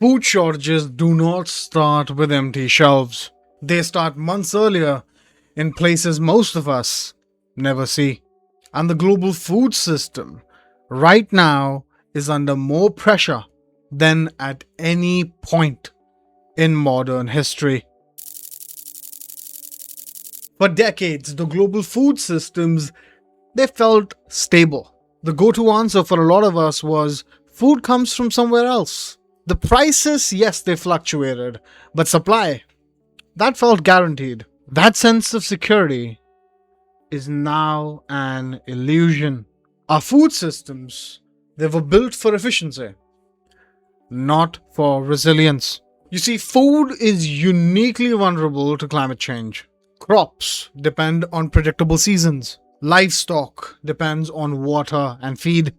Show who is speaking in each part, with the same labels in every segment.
Speaker 1: Food shortages do not start with empty shelves. They start months earlier in places most of us never see. And the global food system right now is under more pressure than at any point in modern history. For decades, the global food systems, they felt stable. The go-to answer for a lot of us was food comes from somewhere else. The prices, yes, they fluctuated, but supply, that felt guaranteed. That sense of security is now an illusion. Our food systems, they were built for efficiency, not for resilience. You see, food is uniquely vulnerable to climate change. Crops depend on predictable seasons. Livestock depends on water and feed.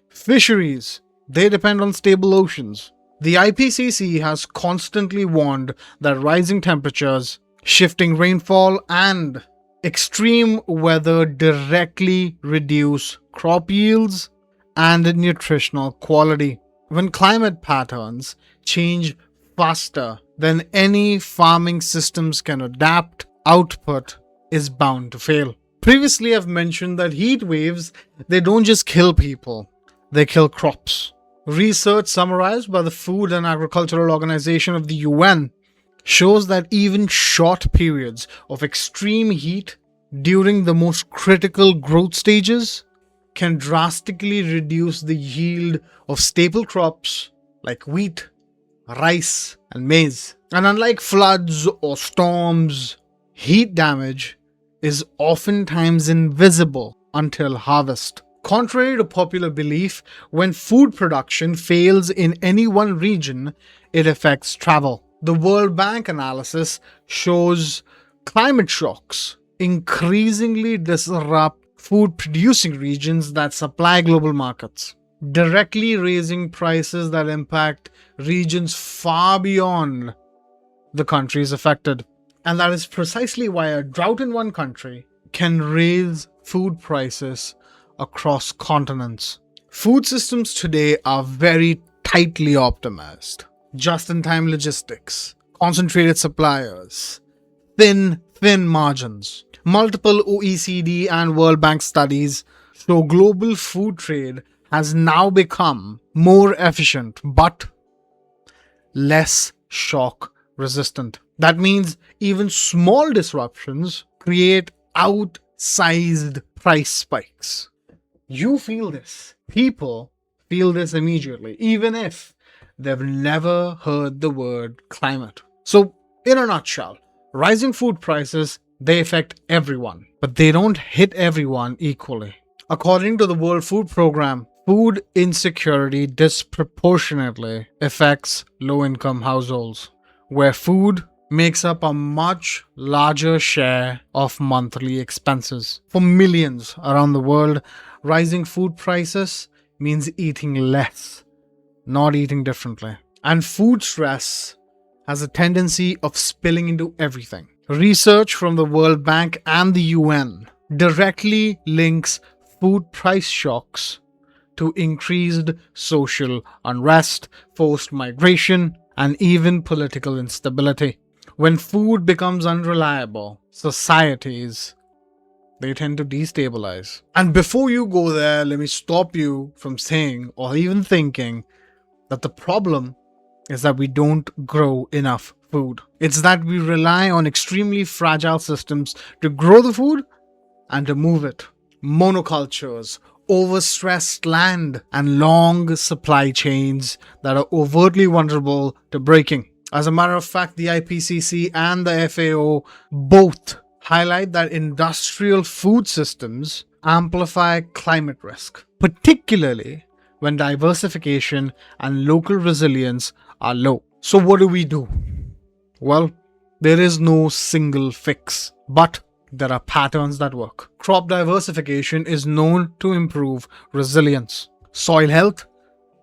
Speaker 1: Fisheries, they depend on stable oceans. The IPCC has constantly warned that rising temperatures, shifting rainfall, and extreme weather directly reduce crop yields and nutritional quality. When climate patterns change faster than any farming systems can adapt, output is bound to fail. Previously, I've mentioned that heat waves, they don't just kill people, they kill crops. Research summarized by the Food and Agricultural Organization of the UN shows that even short periods of extreme heat during the most critical growth stages can drastically reduce the yield of staple crops like wheat, rice, and maize. And unlike floods or storms, heat damage is oftentimes invisible until harvest. Contrary to popular belief, when food production fails in any one region, it affects travel. The World Bank analysis shows climate shocks increasingly disrupt food producing regions that supply global markets, directly raising prices that impact regions far beyond the countries affected. And that is precisely why a drought in one country can raise food prices across continents. Food systems today are very tightly optimized. Just-in-time logistics, concentrated suppliers, thin margins. Multiple OECD and World Bank studies show global food trade has now become more efficient but less shock resistant. That means even small disruptions create outsized price spikes. You feel this. People feel this immediately, even if they've never heard the word climate. So, in a nutshell, rising food prices, they affect everyone, but they don't hit everyone equally. According to the World Food Programme, food insecurity disproportionately affects low-income households, where food makes up a much larger share of monthly expenses. For millions around the world, rising food prices means eating less, not eating differently. And food stress has a tendency of spilling into everything. Research from the World Bank and the UN directly links food price shocks to increased social unrest, forced migration, and even political instability. When food becomes unreliable, societies, they tend to destabilize. And before you go there, let me stop you from saying or even thinking that the problem is that we don't grow enough food. It's that we rely on extremely fragile systems to grow the food and to move it. Monocultures, overstressed land, and long supply chains that are overtly vulnerable to breaking. As a matter of fact, the IPCC and the FAO both highlight that industrial food systems amplify climate risk, particularly when diversification and local resilience are low. So what do? Well, there is no single fix, but there are patterns that work. Crop diversification is known to improve resilience. Soil health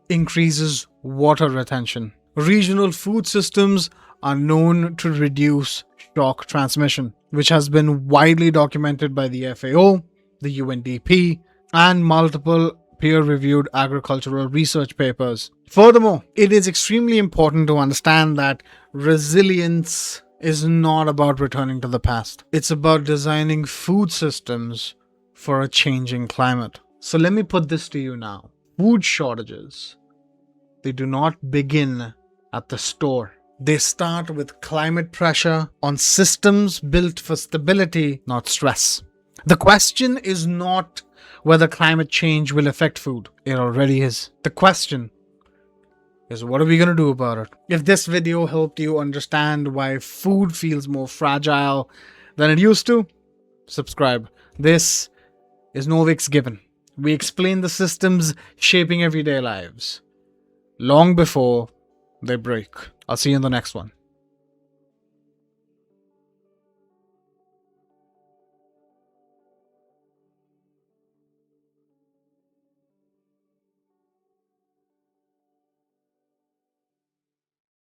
Speaker 1: increases water retention. Regional food systems are known to reduce shock transmission, which has been widely documented by the FAO, the UNDP, and multiple peer-reviewed agricultural research papers. Furthermore, it is extremely important to understand that resilience is not about returning to the past. It's about designing food systems for a changing climate. So let me put this to you now. Food shortages, they do not begin at the store. They start with climate pressure on systems built for stability, not stress. The question is not whether climate change will affect food. It already is. The question is, what are we going to do about it? If this video helped you understand why food feels more fragile than it used to, subscribe. This is no Vicks given. We explain the systems shaping everyday lives long before they break. I'll see you in the next one.